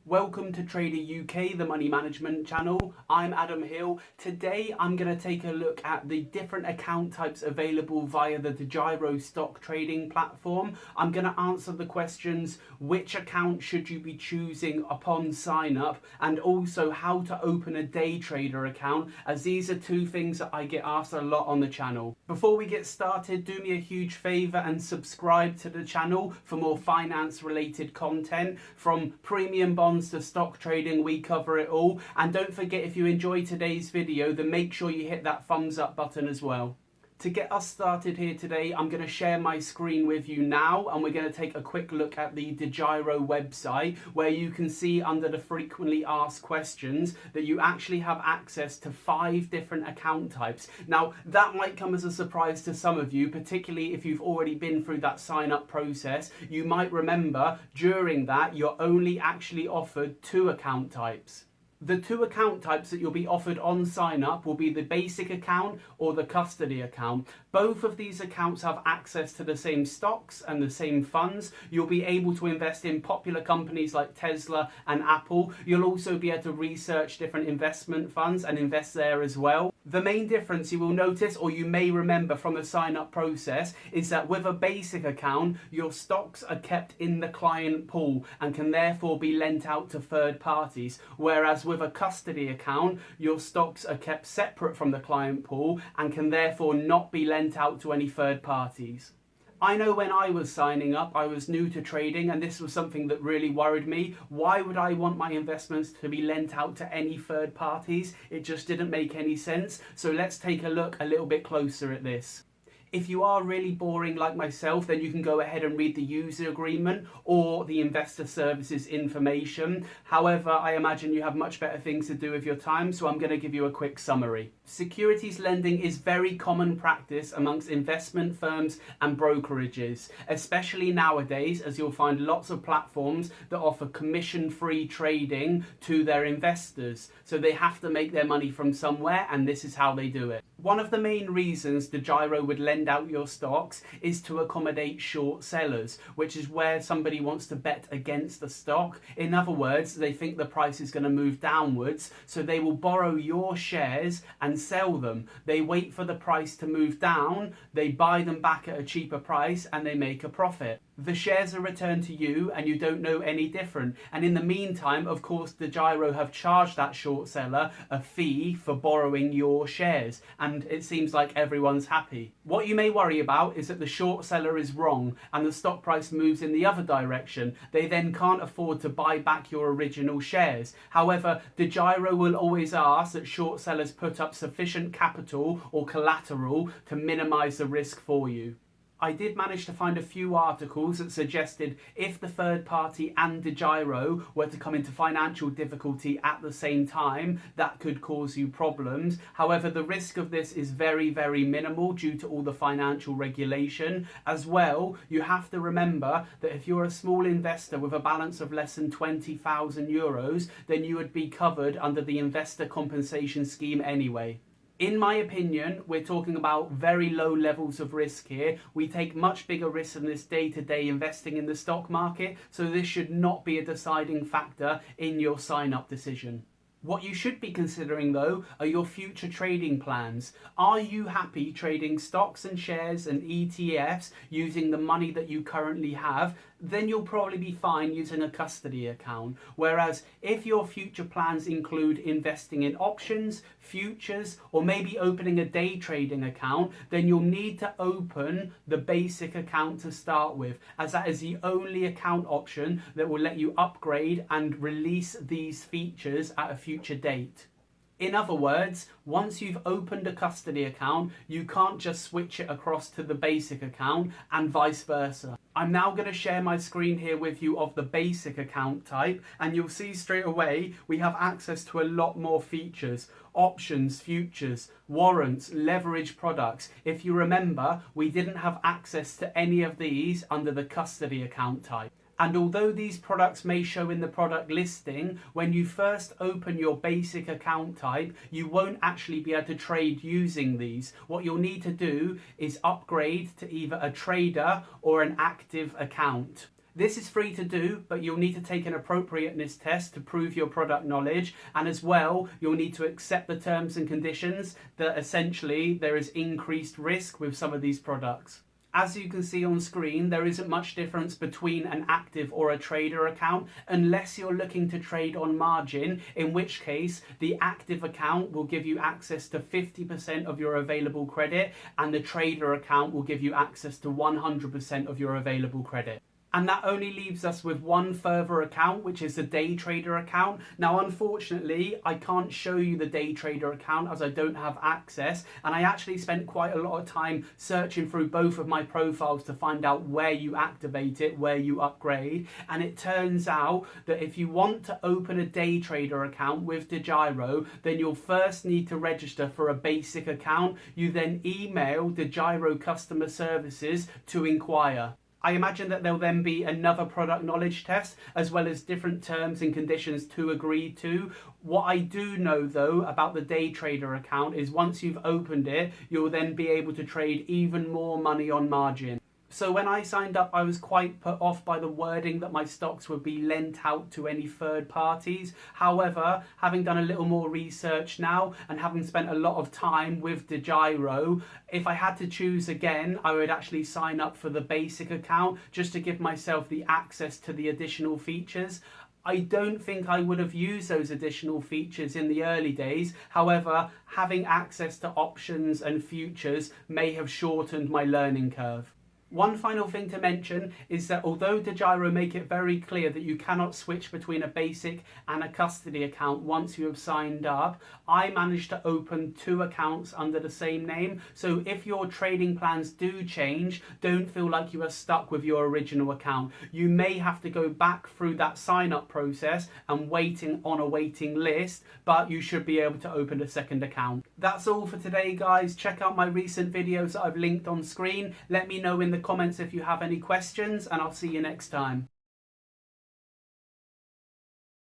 Welcome to Trader UK, the money management channel. I'm Adam Hill. Today I'm going to take a look at the different account types available via the Degiro stock trading platform. I'm going to answer the questions, which account should you be choosing upon sign up, and also how to open a day trader account, as these are two things that I get asked a lot on the channel. Before we get started, do me a huge favour and subscribe to the channel for more finance related content. From premium bonds to stock trading, we cover it all. And don't forget, if you enjoy today's video, then make sure you hit that thumbs up button as well. To get us started here today, I'm going to share my screen with you now, and we're going to take a quick look at the Degiro website, where you can see under the frequently asked questions that you actually have access to 5 different account types. Now, that might come as a surprise to some of you, particularly if you've already been through that sign up process. You might remember during that you're only actually offered 2 account types. The 2 account types that you'll be offered on sign up will be the basic account or the custody account. Both of these accounts have access to the same stocks and the same funds. You'll be able to invest in popular companies like Tesla and Apple. You'll also be able to research different investment funds and invest there as well. The main difference you will notice, or you may remember from the sign up process, is that with a basic account, your stocks are kept in the client pool and can therefore be lent out to third parties, whereas with a custody account, your stocks are kept separate from the client pool and can therefore not be lent out to any third parties. I know when I was signing up, I was new to trading, and this was something that really worried me. Why would I want my investments to be lent out to any third parties? It just didn't make any sense. So let's take a look a little bit closer at this. If you are really boring like myself, then you can go ahead and read the user agreement or the investor services information. However, I imagine you have much better things to do with your time, so I'm going to give you a quick summary. Securities lending is very common practice amongst investment firms and brokerages, especially nowadays, as you'll find lots of platforms that offer commission-free trading to their investors. So they have to make their money from somewhere, and this is how they do it. One of the main reasons Degiro would lend out your stocks is to accommodate short sellers, which is where somebody wants to bet against the stock. In other words, they think the price is going to move downwards, so they will borrow your shares and sell them. They wait for the price to move down, they buy them back at a cheaper price, and they make a profit. The shares are returned to you and you don't know any different. And in the meantime, of course, Degiro have charged that short seller a fee for borrowing your shares. And it seems like everyone's happy. What you may worry about is that the short seller is wrong and the stock price moves in the other direction. They then can't afford to buy back your original shares. However, Degiro will always ask that short sellers put up sufficient capital or collateral to minimize the risk for you. I did manage to find a few articles that suggested if the third party and Degiro were to come into financial difficulty at the same time, that could cause you problems. However, the risk of this is very, very minimal due to all the financial regulation. As well, you have to remember that if you're a small investor with a balance of less than €20,000, then you would be covered under the investor compensation scheme anyway. In my opinion, we're talking about very low levels of risk here. We take much bigger risks in this day-to-day investing in the stock market, so this should not be a deciding factor in your sign-up decision. What you should be considering, though, are your future trading plans. Are you happy trading stocks and shares and ETFs using the money that you currently have? Then you'll probably be fine using a custody account. Whereas if your future plans include investing in options, futures, or maybe opening a day trading account, then you'll need to open the basic account to start with, as that is the only account option that will let you upgrade and release these features at a future date. In other words, once you've opened a custody account, you can't just switch it across to the basic account and vice versa. I'm now going to share my screen here with you of the basic account type, and you'll see straight away we have access to a lot more features. Options, futures, warrants, leverage products. If you remember, we didn't have access to any of these under the custody account type. And although these products may show in the product listing, when you first open your basic account type, you won't actually be able to trade using these. What you'll need to do is upgrade to either a trader or an active account. This is free to do, but you'll need to take an appropriateness test to prove your product knowledge, and as well, you'll need to accept the terms and conditions that essentially there is increased risk with some of these products. As you can see on screen, there isn't much difference between an active or a trader account unless you're looking to trade on margin, in which case the active account will give you access to 50% of your available credit and the trader account will give you access to 100% of your available credit. And that only leaves us with one further account, which is the day trader account. Now, unfortunately, I can't show you the day trader account as I don't have access. And I actually spent quite a lot of time searching through both of my profiles to find out where you activate it, where you upgrade. And it turns out that if you want to open a day trader account with Degiro, then you'll first need to register for a basic account. You then email Degiro customer services to inquire. I imagine that there'll then be another product knowledge test as well as different terms and conditions to agree to. What I do know though about the day trader account is once you've opened it, you'll then be able to trade even more money on margin. So when I signed up, I was quite put off by the wording that my stocks would be lent out to any third parties. However, having done a little more research now and having spent a lot of time with Degiro, if I had to choose again, I would actually sign up for the basic account just to give myself the access to the additional features. I don't think I would have used those additional features in the early days. However, having access to options and futures may have shortened my learning curve. One final thing to mention is that although Degiro make it very clear that you cannot switch between a basic and a custody account once you have signed up, I managed to open 2 accounts under the same name. So if your trading plans do change, don't feel like you are stuck with your original account. You may have to go back through that sign up process and waiting on a waiting list, but you should be able to open a second account. That's all for today, guys. Check out my recent videos that I've linked on screen. Let me know in the comments if you have any questions, and I'll see you next time.